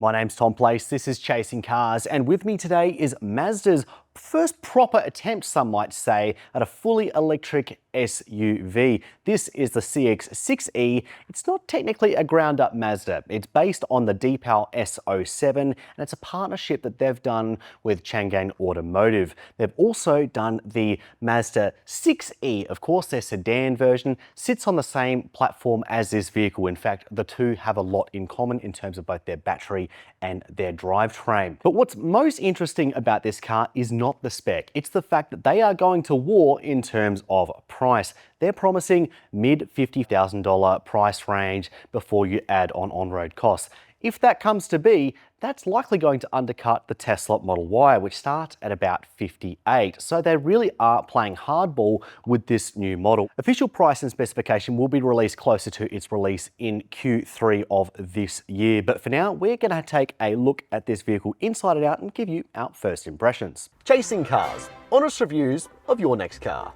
My name's Tom Place, this is Chasing Cars, and with me today is Mazda's first proper attempt, some might say, at a fully electric SUV. This is the CX-6e. It's not technically a ground-up Mazda. It's based on the Deepal S07, and it's a partnership that they've done with Changan Automotive. They've also done the Mazda CX-e. Of course, their sedan version sits on the same platform as this vehicle. In fact, the two have a lot in common in terms of both their battery and their drivetrain. But what's most interesting about this car is not the spec. It's the fact that they are going to war in terms of price. They're promising mid $50,000 price range before you add on-road costs. If that comes to be, that's likely going to undercut the Tesla Model Y, which starts at about 58. So they really are playing hardball with this new model. Official price and specification will be released closer to its release in Q3 of this year. But for now, we're going to take a look at this vehicle inside and out and give you our first impressions. Chasing Cars, honest reviews of your next car.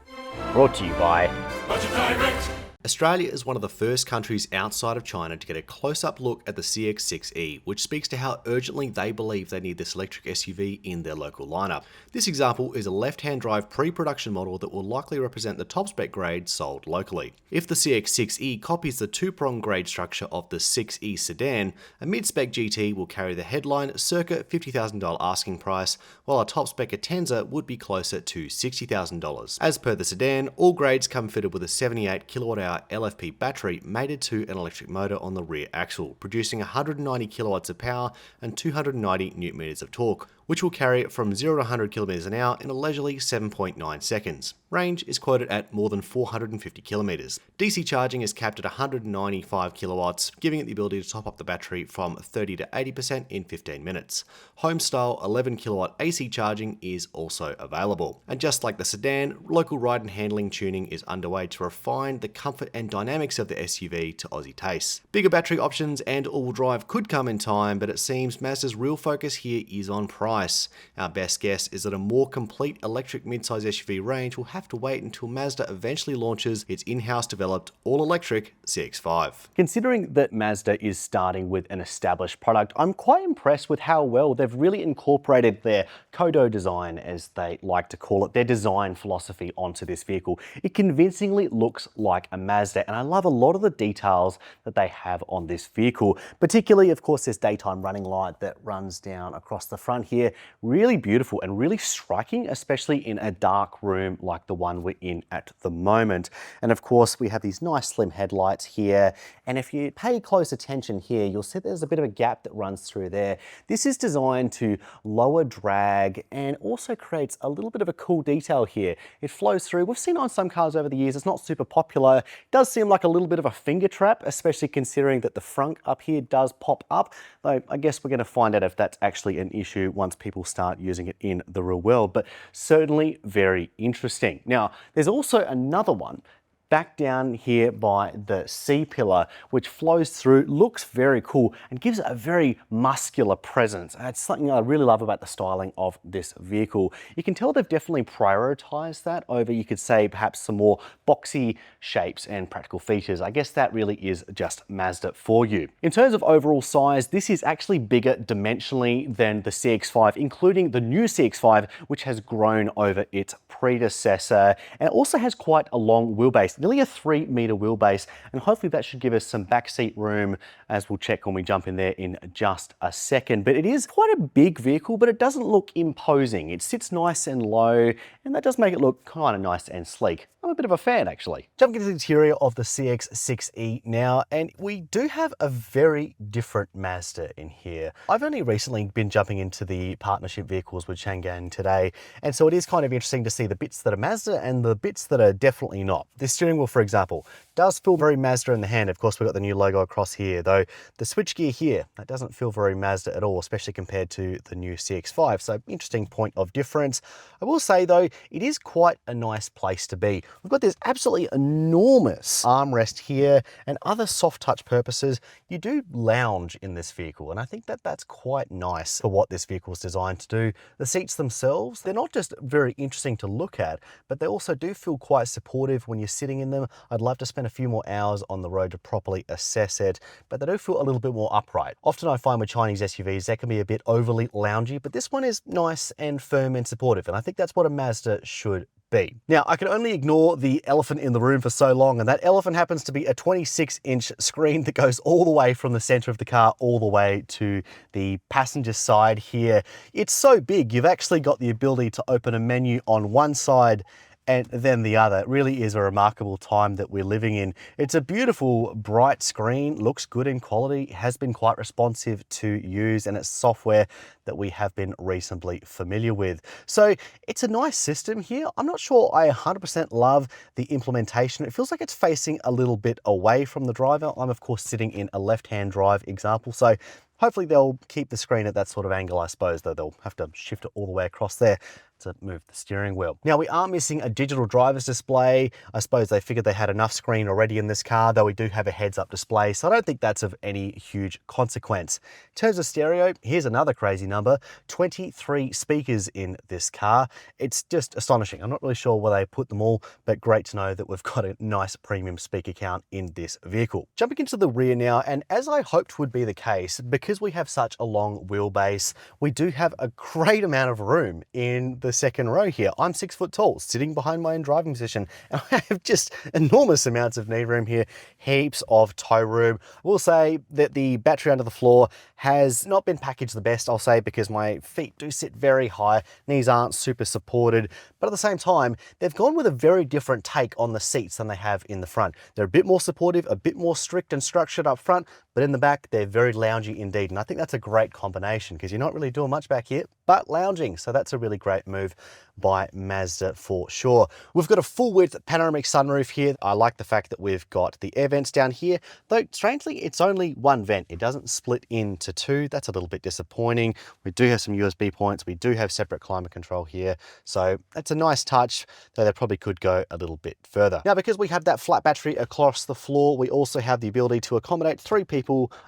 Brought to you by Budget Direct. Australia is one of the first countries outside of China to get a close-up look at the CX-6e, which speaks to how urgently they believe they need this electric SUV in their local lineup. This example is a left-hand drive pre-production model that will likely represent the top spec grade sold locally. If the CX-6e copies the two-prong grade structure of the 6e sedan, a mid-spec GT will carry the headline circa $50,000 asking price, while a top spec Atenza would be closer to $60,000. As per the sedan, all grades come fitted with a 78 kWh LFP battery mated to an electric motor on the rear axle, producing 190 kilowatts of power and 290 newton meters of torque, which will carry it from 0 to 100 kilometers an hour in a leisurely 7.9 seconds. Range is quoted at more than 450 kilometers. DC charging is capped at 195 kilowatts, giving it the ability to top up the battery from 30 to 80% in 15 minutes. Home-style 11 kilowatt AC charging is also available. And just like the sedan, local ride and handling tuning is underway to refine the comfort and dynamics of the SUV to Aussie tastes. Bigger battery options and all-wheel drive could come in time, but it seems Mazda's real focus here is on price. Our best guess is that a more complete electric midsize SUV range will have to wait until Mazda eventually launches its in-house developed all-electric CX-5. Considering that Mazda is starting with an established product, I'm quite impressed with how well they've really incorporated their Kodo design, as they like to call it, their design philosophy onto this vehicle. It convincingly looks like a Mazda, and I love a lot of the details that they have on this vehicle. Particularly, of course, this daytime running light that runs down across the front here. Really beautiful and really striking, especially in a dark room like the one we're in at the moment. And of course, we have these nice slim headlights here. And if you pay close attention here, you'll see there's a bit of a gap that runs through there. This is designed to lower drag and also creates a little bit of a cool detail here. It flows through. We've seen it on some cars over the years. It's not super popular. It does seem like a little bit of a finger trap, especially considering that the front up here does pop up. Though I guess we're going to find out if that's actually an issue once people start using it in the real world, but certainly very interesting. Now, there's also another one back down here by the C-pillar, which flows through, looks very cool, and gives it a very muscular presence. And it's something I really love about the styling of this vehicle. You can tell they've definitely prioritized that over, you could say, perhaps some more boxy shapes and practical features. I guess that really is just Mazda for you. In terms of overall size, this is actually bigger dimensionally than the CX-5, including the new CX-5, which has grown over its predecessor, and it also has quite a long wheelbase. Nearly a 3-meter wheelbase, and hopefully that should give us some backseat room, as we'll check when we jump in there in just a second. But it is quite a big vehicle, but it doesn't look imposing. It sits nice and low, and that does make it look kind of nice and sleek. I'm a bit of a fan, actually. Jumping into the interior of the CX-6e now, and we do have a very different Mazda in here. I've only recently been jumping into the partnership vehicles with Changan today, and so it is kind of interesting to see the bits that are Mazda and the bits that are definitely not. This steering wheel, for example, does feel very Mazda in the hand. Of course, we've got the new logo across here, though the switchgear here, that doesn't feel very Mazda at all, especially compared to the new CX-5. So interesting point of difference. I will say, though, it is quite a nice place to be. we've got this absolutely enormous armrest here and other soft touch purposes. You do lounge in this vehicle, and I think that that's quite nice for what this vehicle is designed to do. The seats themselves, they're not just very interesting to look at, but they also do feel quite supportive when you're sitting in them. I'd love to spend a few more hours on the road to properly assess it, but they do feel a little bit more upright. Often I find with Chinese SUVs, they can be a bit overly loungy, but this one is nice and firm and supportive, and I think that's what a Mazda should be. Now, I can only ignore the elephant in the room for so long, and that elephant happens to be a 26-inch screen that goes all the way from the center of the car all the way to the passenger side here. It's so big, you've actually got the ability to open a menu on one side and then the other. It really is a remarkable time that we're living in. It's a beautiful, bright screen, looks good in quality, has been quite responsive to use, and it's software that we have been reasonably familiar with. So it's a nice system here. I'm not sure I 100% love the implementation. It feels like it's facing a little bit away from the driver. I'm of course sitting in a left-hand drive example, so hopefully they'll keep the screen at that sort of angle, I suppose, though they'll have to shift it all the way across there to move the steering wheel. Now, we are missing a digital driver's display. I suppose they figured they had enough screen already in this car, though we do have a heads-up display, so I don't think that's of any huge consequence. In terms of stereo, here's another crazy number, 23 speakers in this car. It's just astonishing. I'm not really sure where they put them all, but great to know that we've got a nice premium speaker count in this vehicle. Jumping into the rear now, and as I hoped would be the case, because we have such a long wheelbase, we do have a great amount of room in the second row here. I'm 6 foot tall, sitting behind my own driving position, and I have just enormous amounts of knee room here, heaps of toe room. I will say that the battery under the floor has not been packaged the best, I'll say, because my feet do sit very high, knees aren't super supported, but at the same time, they've gone with a very different take on the seats than they have in the front. They're a bit more supportive, a bit more strict and structured up front, but in the back, they're very loungy indeed. And I think that's a great combination because you're not really doing much back here, but lounging. So that's a really great move by Mazda for sure. We've got a full width panoramic sunroof here. I like the fact that we've got the air vents down here, though strangely, it's only one vent. It doesn't split into two. That's a little bit disappointing. We do have some USB points. We do have separate climate control here. So that's a nice touch, though they probably could go a little bit further. Now, because we have that flat battery across the floor, we also have the ability to accommodate 3 people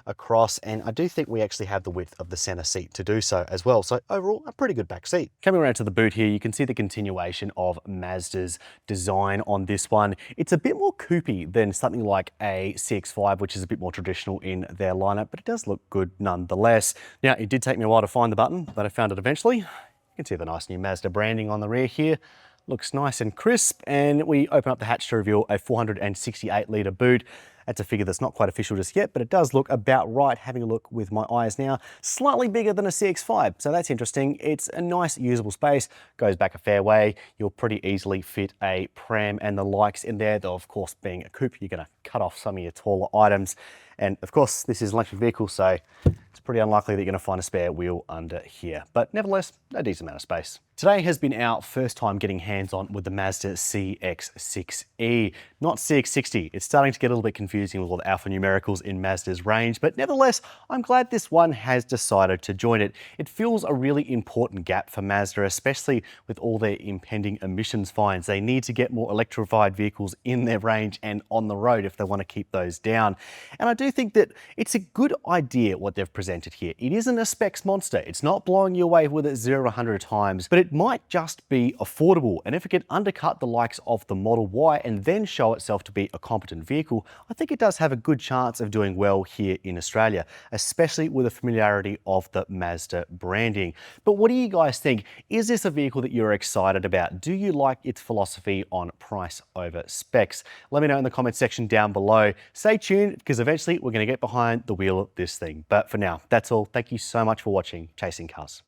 across, and I do think we actually have the width of the center seat to do so as well. So overall, a pretty good back seat. Coming around to the boot here, you can see the continuation of Mazda's design on this one. It's a bit more coupy than something like a CX-5, which is a bit more traditional in their lineup, but it does look good nonetheless. Now, it did take me a while to find the button, but I found it eventually. You can see the nice new Mazda branding on the rear here. Looks nice and crisp, and we open up the hatch to reveal a 468-litre boot. That's a figure that's not quite official just yet, but it does look about right. Having a look with my eyes now, slightly bigger than a CX-5, so that's interesting. It's a nice usable space, goes back a fair way. You'll pretty easily fit a pram and the likes in there, though of course being a coupe, you're gonna cut off some of your taller items. And of course, this is an electric vehicle, so it's pretty unlikely that you're gonna find a spare wheel under here, but nevertheless, a decent amount of space. Today has been our first time getting hands-on with the Mazda CX-6e, not CX-6e. It's starting to get a little bit confusing with all the alphanumericals in Mazda's range, but nevertheless, I'm glad this one has decided to join it. It fills a really important gap for Mazda, especially with all their impending emissions fines. They need to get more electrified vehicles in their range and on the road if they want to keep those down. And I do think that it's a good idea what they've presented here. It isn't a specs monster. It's not blowing you away with it 0 to 100 times, but it might just be affordable. And if it can undercut the likes of the Model Y and then show itself to be a competent vehicle, I think it does have a good chance of doing well here in Australia, especially with the familiarity of the Mazda branding. But what do you guys think? Is this a vehicle that you're excited about? Do you like its philosophy on price over specs? Let me know in the comment section down below. Stay tuned because eventually we're going to get behind the wheel of this thing. But for now, that's all. Thank you so much for watching Chasing Cars.